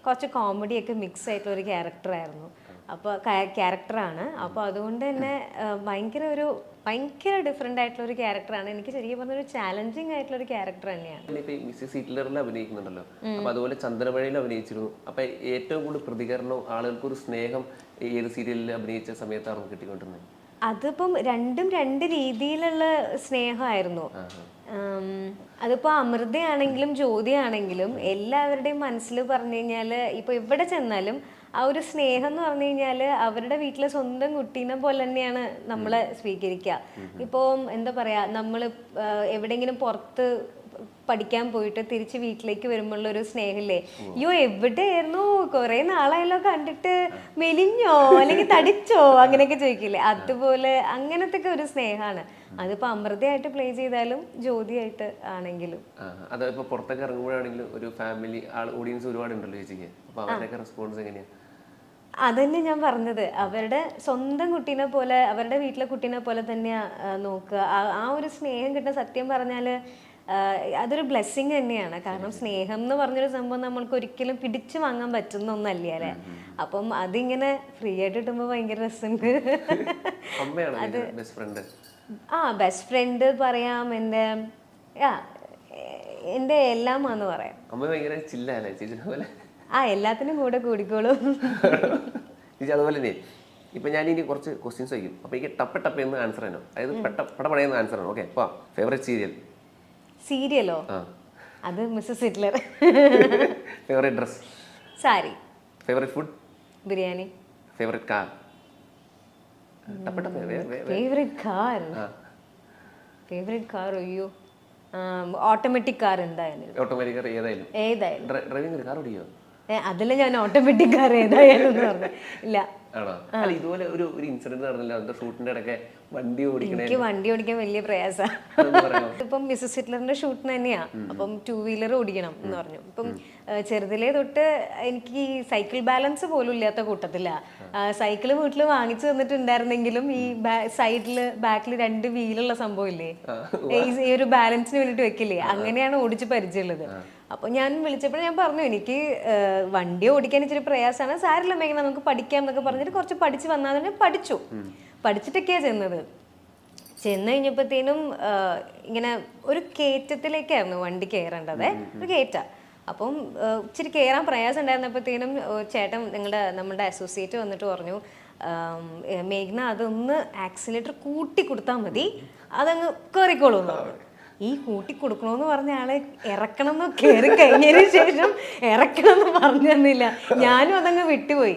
കുറച്ച് കോമഡിയൊക്കെ മിക്സ് ആയിട്ടുള്ള ഒരു ക്യാരക്ടറായിരുന്നു. അപ്പോൾ ക്യാരക്ടറാണ്. അപ്പോൾ അതുകൊണ്ട് തന്നെ ഭയങ്കര ഡിഫറെൻ്റ് ആയിട്ടുള്ള ഒരു ക്യാരക്ടറാണ്. എനിക്ക് ശരിക്കും പറഞ്ഞൊരു ചാലഞ്ചിങ് ആയിട്ടുള്ള ഒരു ക്യാരക്ടർ തന്നെയാണ്. മിസ്സസ് ഹിറ്റ്ലറിൽ അഭിനയിക്കുന്നുണ്ടല്ലോ, അപ്പൊ അതുപോലെ ചന്ദ്രമഴയിൽ അഭിനയിച്ചിരുന്നു. അപ്പൊ ഏറ്റവും കൂടുതൽ പ്രതികരണവും ആളുകൾക്കൊരു സ്നേഹം ഏത് സീരിയലിൽ അഭിനയിച്ച സമയത്താണ് കിട്ടിക്കൊണ്ടിരുന്നത്? അതിപ്പം രണ്ടും രണ്ട് രീതിയിലുള്ള സ്നേഹമായിരുന്നു. അതിപ്പോൾ അമൃതയാണെങ്കിലും ജ്യോതിയാണെങ്കിലും എല്ലാവരുടെയും മനസ്സിൽ പറഞ്ഞു കഴിഞ്ഞാൽ ഇപ്പോൾ എവിടെ ചെന്നാലും ആ ഒരു സ്നേഹം എന്ന് പറഞ്ഞു കഴിഞ്ഞാൽ അവരുടെ വീട്ടിലെ സ്വന്തം കുട്ടീനെ പോലെ തന്നെയാണ് നമ്മളെ സ്വീകരിക്കുക. ഇപ്പോൾ എന്താ പറയുക, നമ്മൾ എവിടെയെങ്കിലും പുറത്ത് പഠിക്കാൻ പോയിട്ട് തിരിച്ച് വീട്ടിലേക്ക് വരുമ്പോഴുള്ള ഒരു സ്നേഹമില്ലേ, അയ്യോ എവിടെയായിരുന്നു, കുറെ നാളായല്ലോ കണ്ടിട്ട്, മെലിഞ്ഞോ അല്ലെങ്കിൽ തടിച്ചോ അങ്ങനെയൊക്കെ ചോദിക്കില്ലേ, അതുപോലെ അങ്ങനത്തെ ഒക്കെ ഒരു സ്നേഹമാണ്. അതിപ്പോ അമൃതയായിട്ട് പ്ലേ ചെയ്താലും ജ്യോതിയായിട്ട് ആണെങ്കിലും. അതിപ്പോ പുറത്തൊക്കെ ഇറങ്ങുമ്പോഴാണെങ്കിലും ഒരു ഫാമിലി ഓഡിയൻസ് ഒരുപാടുണ്ടല്ലോ ചേച്ചിക്ക്, അപ്പൊ അവരുടെയൊക്കെ റെസ്പോൺസ് എങ്ങനെയാ? അതന്നെ ഞാൻ പറഞ്ഞത്, അവരുടെ സ്വന്തം കുട്ടീനെ പോലെ, അവരുടെ വീട്ടിലെ കുട്ടീനെ പോലെ തന്നെയാ നോക്കുക. ആ ഒരു സ്നേഹം കിട്ടുന്ന, സത്യം പറഞ്ഞാല് അതൊരു ബ്ലെസ്സിങ് തന്നെയാണ്. കാരണം സ്നേഹം എന്ന് പറഞ്ഞൊരു സംഭവം നമ്മൾക്ക് ഒരിക്കലും പിടിച്ചു വാങ്ങാൻ പറ്റുന്ന ഒന്നല്ലേ അല്ലെ. അപ്പം അതിങ്ങനെ ഫ്രീ ആയിട്ട് കിട്ടുമ്പോ ഭയങ്കര രസമുണ്ട്. അത് ബെസ്റ്റ് ഫ്രണ്ട് പറയാം, എന്റെ എല്ലാമാന്ന് പറയാം. എല്ലാത്തിനും കൂടെ കൂടിക്കോളും. അതുപോലെ തന്നെ ഇപ്പൊ ഞാൻ ഇനി കുറച്ച് ക്വസ്റ്റ്യൻസ് ചോദിക്കും, അപ്പൊ എനിക്ക് ടപ്പ് എന്ന് ആൻസർ ചെയ്യണം. അതായത് പടപടയെന്ന് ആൻസർ ആണ്. ഓക്കെ, ഫേവറേറ്റ് സീരിയലോ? അത് Mrs Hitler. Favourite dress? Sari. Favourite food? Biryani. Favourite car? Favourite car അയ്യോ, ഓട്ടോമാറ്റിക് കാർ. എന്തായാലും ഓട്ടോമാറ്റിക് കാർ ഏതായാലും. ഡ്രൈവിംഗ് കാർ ഓടിയോ? അതില്ല, ഞാൻ ഓട്ടോമാറ്റിക് കാർ ഏതായാലും ഇല്ല. ഇതുപോലെ ഒരു ഇൻസിഡന്റ് നടന്നില്ല ഷൂട്ടിന്റെ ഇടയ്ക്ക് വണ്ടി ഓടിക്കണേ? എനിക്ക് വണ്ടി ഓടിക്കാൻ വലിയ പ്രയാസമാണ്. ഇപ്പം മിസ്സസ് ഹിറ്റ്ലറിന്റെ ഷൂട്ടിന് തന്നെയാ. അപ്പം 2 വീലർ ഓടിക്കണം എന്ന് പറഞ്ഞു. ഇപ്പം ചെറുതിലേ തൊട്ട് എനിക്ക് ഈ സൈക്കിൾ ബാലൻസ് പോലും ഇല്ലാത്ത കൂട്ടത്തില്ല. സൈക്കിള് വീട്ടിൽ വാങ്ങിച്ചു തന്നിട്ടുണ്ടായിരുന്നെങ്കിലും ഈ ബാക്കിൽ 2 വീലുള്ള സംഭവം ഇല്ലേ, ഈ ഒരു ബാലൻസിന് വേണ്ടിട്ട് വെക്കില്ലേ, അങ്ങനെയാണ് ഓടിച്ച് പരിചയമുള്ളത്. അപ്പൊ ഞാൻ വിളിച്ചപ്പോൾ ഞാൻ പറഞ്ഞു, എനിക്ക് വണ്ടി ഓടിക്കാൻ ഇച്ചിരി പ്രയാസമാണ്, സാരില്ല മേഘന നമുക്ക് പഠിക്കാം എന്നൊക്കെ പറഞ്ഞിട്ട് കുറച്ച് പഠിച്ച് വന്നാൽ തന്നെ പഠിച്ചിട്ടൊക്കെയാ ചെന്ന് കഴിഞ്ഞപ്പോഴത്തേനും ഇങ്ങനെ ഒരു കയറ്റത്തിലേക്കായിരുന്നു വണ്ടി കയറേണ്ടത്, ഒരു കയറ്റ. അപ്പം ഇച്ചിരി കയറാൻ പ്രയാസം ഉണ്ടായിരുന്നപ്പോഴത്തേനും ചേട്ടൻ നമ്മുടെ അസോസിയേറ്റ് വന്നിട്ട് പറഞ്ഞു, മേഘ്ന അതൊന്ന് ആക്സിലേറ്റർ കൂട്ടി കൊടുത്താൽ മതി, അതങ്ങ് കയറിക്കോളൂ എന്ന് പറഞ്ഞു. ഈ കൂട്ടി കൊടുക്കണമെന്ന് പറഞ്ഞ ആളെ ഇറക്കണം എന്ന് കയറി കഴിഞ്ഞതിന് ശേഷം ഇറക്കണം എന്ന് പറഞ്ഞു തന്നില്ല. ഞാനും അതങ്ങ് വിട്ടുപോയി.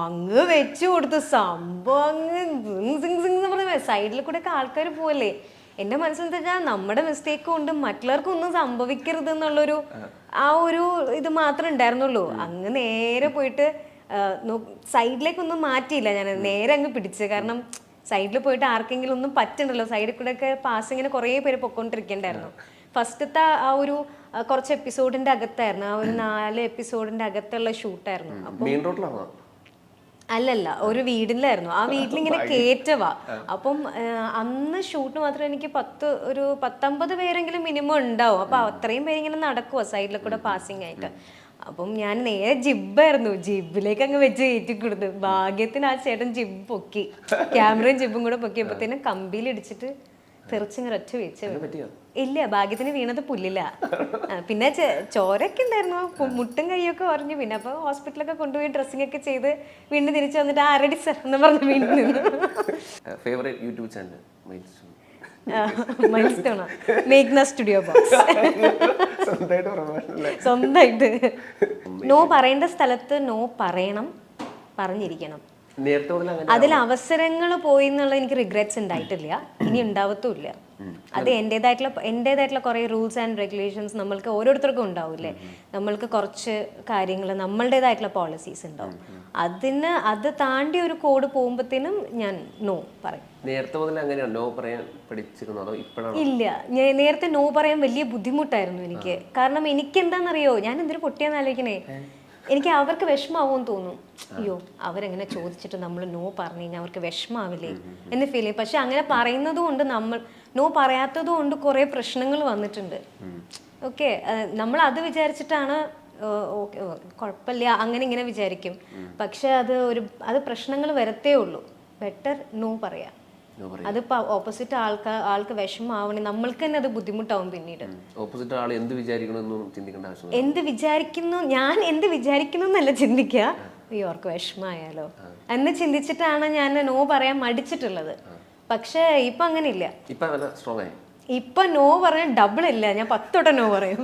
അങ്ങ് വെച്ചു കൊടുത്തു സംഭവം, അങ്ങ് പറഞ്ഞ സൈഡിൽ കൂടെ ഒക്കെ ആൾക്കാർ പോവല്ലേ. എൻ്റെ മനസ്സിലെന്താ വെച്ചാൽ നമ്മുടെ മിസ്റ്റേക്ക് കൊണ്ട് മറ്റുള്ളവർക്കും ഒന്നും സംഭവിക്കരുത് എന്നുള്ളൊരു ആ ഒരു ഇത് മാത്രമേ ഉണ്ടായിരുന്നുള്ളൂ. അങ്ങ് നേരെ പോയിട്ട് സൈഡിലേക്കൊന്നും മാറ്റിയില്ല, ഞാൻ നേരെ അങ്ങ് പിടിച്ച്. കാരണം സൈഡിൽ പോയിട്ട് ആർക്കെങ്കിലും ഒന്നും പറ്റണ്ടല്ലോ, സൈഡിൽ കൂടെ ഒക്കെ പാസിങ്ങിന് കുറേ പേര് പൊക്കോണ്ടിരിക്കണ്ടായിരുന്നു. ഫസ്റ്റത്തെ ആ ഒരു കുറച്ച് എപ്പിസോഡിന്റെ അകത്തായിരുന്നു, ആ ഒരു 4 എപ്പിസോഡിന്റെ അകത്തുള്ള ഷൂട്ടായിരുന്നു. അപ്പം അല്ലല്ല, ഒരു വീടിലായിരുന്നു. ആ വീട്ടിലിങ്ങനെ കേറ്റവാ. അപ്പം അന്ന് ഷൂട്ട് മാത്രം എനിക്ക് 19 പേരെങ്കിലും മിനിമം ഉണ്ടാവും. അപ്പൊ അത്രയും പേരിങ്ങനെ നടക്കുവാ സൈഡിൽ കൂടെ പാസിങ് ആയിട്ട്. അപ്പം ഞാൻ നേരെ ജിബായിരുന്നു, ജിബിലേക്ക് അങ്ങ് വെച്ച് കയറ്റി കൊടുത്തു. ഭാഗ്യത്തിന് ആ ചേട്ടൻ ജിബ് പൊക്കി, ക്യാമറയും ജിബും കൂടെ പൊക്കിയപ്പോഴത്തേനും കമ്പിയിൽ ഇടിച്ചിട്ട് തെറിച്ചിങ്ങനെ ഒറ്റ വെച്ച്. ഇല്ല, ഭാഗ്യത്തിന് വീണത് പുല്ലില്ല. പിന്നെ ചോരൊക്കെ ഉണ്ടായിരുന്നു, മുട്ടും കൈയൊക്കെ പറഞ്ഞു. പിന്നെ അപ്പൊ ഹോസ്പിറ്റലൊക്കെ കൊണ്ടുപോയി ഡ്രസ്സിംഗ് ഒക്കെ ചെയ്ത് വീണ്ടും തിരിച്ചു വന്നിട്ട് ആരടി സർ എന്ന് പറഞ്ഞ് വീണ്ടും നിന്നു. മൈൽസ്റ്റോണാ? മേഘ്ന സ്റ്റുഡിയോ ബോക്സ്. സ്വന്തമായിട്ട് നോ പറയേണ്ട സ്ഥലത്ത് നോ പറയണം, പറഞ്ഞിരിക്കണം. അതിൽ അവസരങ്ങൾ പോയി എന്നുള്ള എനിക്ക് റിഗ്രറ്റ്സ് ഉണ്ടായിട്ടില്ല, ഇനി ഉണ്ടാവത്തുമില്ല. അത് എൻ്റെതായിട്ടുള്ള കുറേ റൂൾസ് ആൻഡ് റെഗുലേഷൻസ് നമ്മൾക്ക് ഓരോരുത്തർക്കും ഉണ്ടാവില്ലേ. നമ്മൾക്ക് കുറച്ച് കാര്യങ്ങൾ നമ്മളുടേതായിട്ടുള്ള പോളിസീസ് ഉണ്ടാവും. അത് താണ്ടി ഒരു കോഡ് പോകുമ്പോഴത്തേനും ഞാൻ നോ പറയും. ഇല്ല, നേരത്തെ നോ പറയാൻ വലിയ ബുദ്ധിമുട്ടായിരുന്നു എനിക്ക്. കാരണം എനിക്ക് എന്താണെന്നറിയോ, ഞാൻ എന്തൊരു പൊട്ടിയാന്ന് ആലോചിക്കണേ, എനിക്ക് അവർക്ക് വിഷമാവുമെന്ന് തോന്നും. അയ്യോ അവരെങ്ങനെ ചോദിച്ചിട്ട് നമ്മൾ നോ പറഞ്ഞു കഴിഞ്ഞാൽ അവർക്ക് വിഷമാവില്ലേ എന്ന് ഫീൽ ചെയ്യും. പക്ഷെ അങ്ങനെ പറയുന്നത് കൊണ്ട് നോ പറയാത്തത് കൊണ്ട് കുറെ പ്രശ്നങ്ങൾ വന്നിട്ടുണ്ട്. ഓക്കെ, നമ്മൾ അത് വിചാരിച്ചിട്ടാണ് ഓക്കെ കുഴപ്പമില്ല അങ്ങനെ ഇങ്ങനെ വിചാരിക്കും. പക്ഷെ അത് പ്രശ്നങ്ങൾ വരത്തേ ഉള്ളൂ. ബെറ്റർ നോ പറയാം. അതിപ്പോ ഓപ്പോസിറ്റ് ആൾക്ക് വിഷമാവണേ നമ്മൾക്ക് തന്നെ അത് ബുദ്ധിമുട്ടാവും പിന്നീട്. ഓപ്പോസിറ്റ് ആൾ എന്ത് വിചാരിക്കണമെന്നും ചിന്തിക്കേണ്ട ആവശ്യം. എന്ത് വിചാരിക്കുന്നു, ഞാൻ എന്ത് വിചാരിക്കുന്നു എന്നല്ല ചിന്തിക്കുക, അയ്യോ അവർക്ക് വിഷമായാലോ എന്ന് ചിന്തിച്ചിട്ടാണ് ഞാൻ നോ പറയാൻ മടിച്ചിട്ടുള്ളത്. പക്ഷെ ഇപ്പൊ അങ്ങനെയില്ല. ഇപ്പൊ നോ പറയാൻ ഡബിൾ ഇല്ല, ഞാൻ 10 വട്ടം നോ പറയും.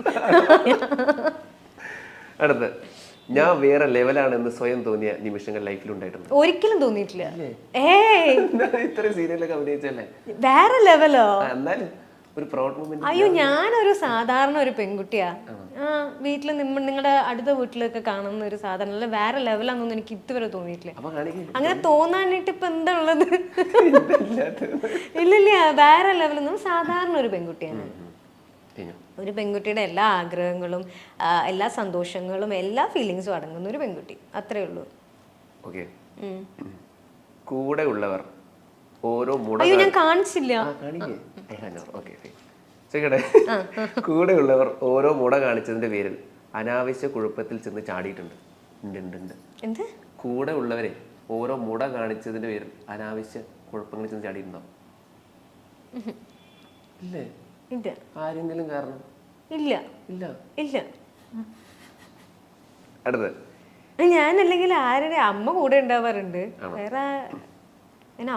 അടുത്ത്, ഞാൻ വേറെ ലെവലാണെന്ന് സ്വയം തോന്നിയ നിമിഷങ്ങൾ ലൈഫിൽ ഉണ്ടായിട്ടുണ്ട്? ഒരിക്കലും തോന്നിയിട്ടില്ല. ഇത്രയും സീരിയലൊക്കെ അഭിനയിച്ചല്ലേ? വേറെ ലെവലോ? എന്നാലും ഒരു പ്രൗഡ് മൊമെന്റ്. അയ്യോ ഞാനൊരു സാധാരണ ഒരു പെൺകുട്ടിയാ. വീട്ടിൽ നിങ്ങളുടെ അടുത്ത വീട്ടിലൊക്കെ കാണുന്ന ഒരു സാധാരണ, അല്ല വേറെ ലെവലാണെന്നൊന്നും എനിക്ക് ഇതുവരെ തോന്നിയിട്ടില്ല. അങ്ങനെ തോന്നാനായിട്ട് ഇപ്പൊ എന്താ ഉള്ളത്? ഇല്ലില്ല, വേറെ ലെവലൊന്നും, സാധാരണ ഒരു പെൺകുട്ടിയാണ്. ഒരു പെൺകുട്ടിയുടെ എല്ലാ ആഗ്രഹങ്ങളും എല്ലാ സന്തോഷങ്ങളും എല്ലാ ഫീലിങ്സും അടങ്ങുന്ന ഒരു പെൺകുട്ടി, അത്രേ ഉള്ളൂ. കൂടെ ഉള്ളവർ ഓരോ അയ്യോ ഞാൻ കാണിച്ചില്ല. കൂടെ ഉള്ളവർ ഓരോ മുട കാണിച്ചതിന്റെ പേരിൽ അനാവശ്യ കുഴപ്പത്തിൽ ചെന്ന് ചാടിയിട്ടുണ്ട്. എന്ത്? കൂടെ ഉള്ളവരെ ഓരോ മുട കാണിച്ചതിന്റെ പേരിൽ അനാവശ്യ കുഴപ്പങ്ങളിൽ ചെന്ന് ചാടിയിട്ടുണ്ടോ? ഇല്ലേ? ആരെങ്കിലും കാരണം? ഇല്ല ഇല്ല ഇല്ല. അടുത്ത്, ഞാൻ അല്ലെങ്കിൽ ആരുടെ അമ്മ കൂടെ ഉണ്ടാവാറുണ്ട്. വേറെ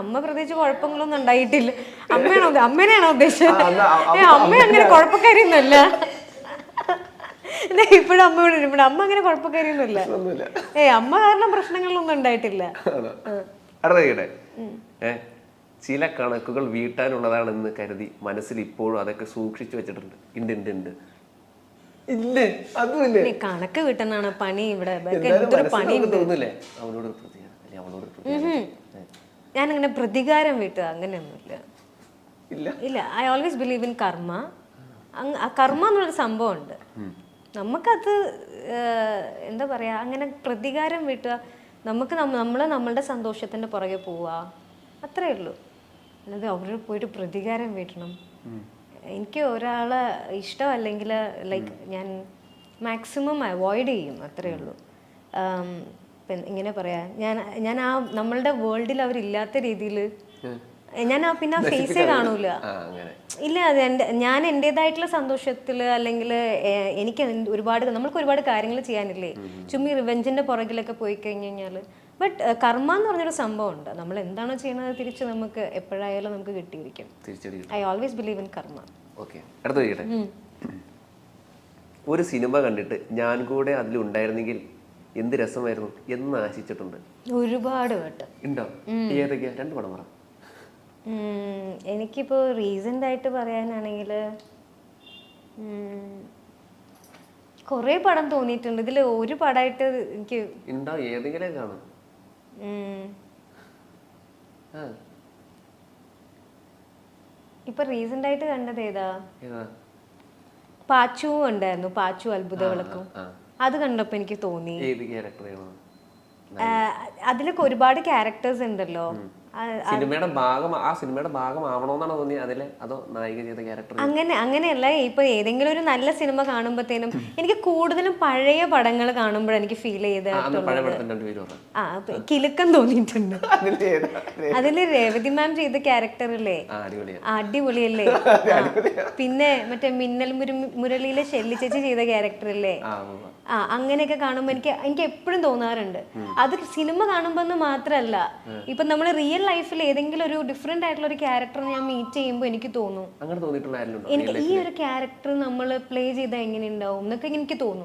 അമ്മ പ്രത്യേകിച്ച് കുഴപ്പങ്ങളൊന്നും ഉണ്ടായിട്ടില്ല. അമ്മേനെയാണോ ഉദ്ദേശിച്ചത്? അമ്മ അങ്ങനെ കുഴപ്പക്കാരിയൊന്നുമല്ല. ഇപ്പോഴും അമ്മ ഇവിടെ അമ്മ അങ്ങനെ കുഴപ്പക്കാരിയൊന്നുമില്ല. അമ്മ കാരണം പ്രശ്നങ്ങളൊന്നും ഉണ്ടായിട്ടില്ല. ചില കണക്കുകൾ വീട്ടാനുള്ളതാണെന്ന് കരുതി മനസ്സിൽ ഇപ്പോഴും അതൊക്കെ സൂക്ഷിച്ചു വെച്ചിട്ടുണ്ട്. ഇല്ലേ? അതുമില്ലേ? കണക്ക് വീട്ടാനാണ് പണി ഇവിടെ. ഞാൻ അങ്ങനെ പ്രതികാരം വീട്ടുക അങ്ങനെയൊന്നുമില്ല. ഇല്ല, ഐ ഓൾവേസ് ബിലീവ് ഇൻ കർമ്മ. കർമ്മ എന്നുള്ളൊരു സംഭവം ഉണ്ട്. നമുക്കത് എന്താ പറയാ, അങ്ങനെ പ്രതികാരം വീട്ടുക, നമുക്ക് നമ്മളുടെ സന്തോഷത്തിന്റെ പുറകെ പോവുക, അത്രേ ഉള്ളൂ. അല്ലാതെ അവർ പോയിട്ട് പ്രതികാരം വീട്ടണം. എനിക്ക് ഒരാളെ ഇഷ്ടമല്ലെങ്കിൽ ലൈക്ക് ഞാൻ മാക്സിമം അവോയ്ഡ് ചെയ്യും, അത്രേ ഉള്ളൂ. ഇങ്ങനെ പറയാ, ഞാൻ ആ നമ്മളുടെ വേൾഡിൽ അവരില്ലാത്ത രീതിയിൽ ഞാൻ പിന്നെ ആ ഫേസേ കാണൂല. ഇല്ല, അത് ഞാൻ എൻ്റെതായിട്ടുള്ള സന്തോഷത്തിൽ അല്ലെങ്കിൽ എനിക്ക് നമ്മൾക്ക് ഒരുപാട് കാര്യങ്ങൾ ചെയ്യാനില്ലേ, ചുമ്മാ റിവെഞ്ചിന്റെ പുറകിലൊക്കെ പോയി കഴിഞ്ഞു കഴിഞ്ഞാൽ. ബട്ട് കർമ്മ എന്ന് പറഞ്ഞൊരു സംഭവം ഉണ്ട്. നമ്മൾ എന്താണോ ചെയ്യുന്നത് തിരിച്ച് നമുക്ക് എപ്പോഴായാലും നമുക്ക് കിട്ടിയിരിക്കും. ഐ ഓൾവേസ് ബിലീവ് ഇൻ കർമ്മ. ഒരു സിനിമ കണ്ടിട്ട് ഞാൻ കൂടെ അതിലുണ്ടായിരുന്നെങ്കിൽ എന്ത് രസമായിരുന്നു എന്ന് ആശിച്ചിട്ടുണ്ട്? ഒരുപാട് വട്ടം. ഉണ്ടോ? ഏതൊക്കെയാ? 2 പടം പറ. എനിക്കിപ്പോ റീസെന്റ് ആയിട്ട് പറയാനാണെങ്കിൽ കൊറേ പടം തോന്നിയിട്ടുണ്ട്. ഇതിൽ ഒരു പടമായിട്ട് എനിക്ക് ഏതെങ്കിലും കാണും. ഇപ്പൊ റീസെന്റ് ആയിട്ട് കണ്ടത് ഏതാ? പാച്ചു ഉണ്ടായിരുന്നു, പാച്ചു അത്ഭുത വിളക്കും. അത് കണ്ടപ്പോ എനിക്ക് തോന്നി അതിലൊക്കെ ഒരുപാട് ക്യാരക്ടേഴ്സ് ഉണ്ടല്ലോ. സിനിമയുടെ ഭാഗമാവണോന്നാണോ തോന്നിയത് അതിലെ, അതോ നായിക ചെയ്ത ക്യാരക്ടർ? അങ്ങനെയല്ല. ഇപ്പൊ ഏതെങ്കിലും ഒരു നല്ല സിനിമ കാണുമ്പോഴത്തേനും എനിക്ക് കൂടുതലും പഴയ പടങ്ങൾ കാണുമ്പോഴാണ് എനിക്ക് ഫീൽ ചെയ്തിട്ടുള്ളത്. കിലുക്കം തോന്നിയിട്ടുണ്ട്. അതില് രേവതി മാം ചെയ്ത ക്യാരക്ടറല്ലേ, അടിപൊളിയല്ലേ? പിന്നെ മറ്റേ മിന്നൽ മുരളിയിലെ ഷെല്ലി ചേച്ചി ചെയ്ത ക്യാരക്ടറല്ലേ, അങ്ങനെയൊക്കെ കാണുമ്പോൾ എനിക്ക് എപ്പോഴും തോന്നാറുണ്ട്. അത് സിനിമ കാണുമ്പോൾ മാത്രല്ല, ഇപ്പൊ നമ്മള് റിയൽ ലൈഫിൽ ഏതെങ്കിലും ഒരു ഡിഫറെന്റ് ആയിട്ടുള്ള ഒരു ക്യാരക്ടർ ഞാൻ മീറ്റ് ചെയ്യുമ്പോൾ എനിക്ക് തോന്നും, എനിക്ക് ഈ ഒരു ക്യാരക്ടർ നമ്മൾ പ്ലേ ചെയ്താൽ എങ്ങനെ ഉണ്ടാവും എന്നൊക്കെ എനിക്ക് തോന്നും.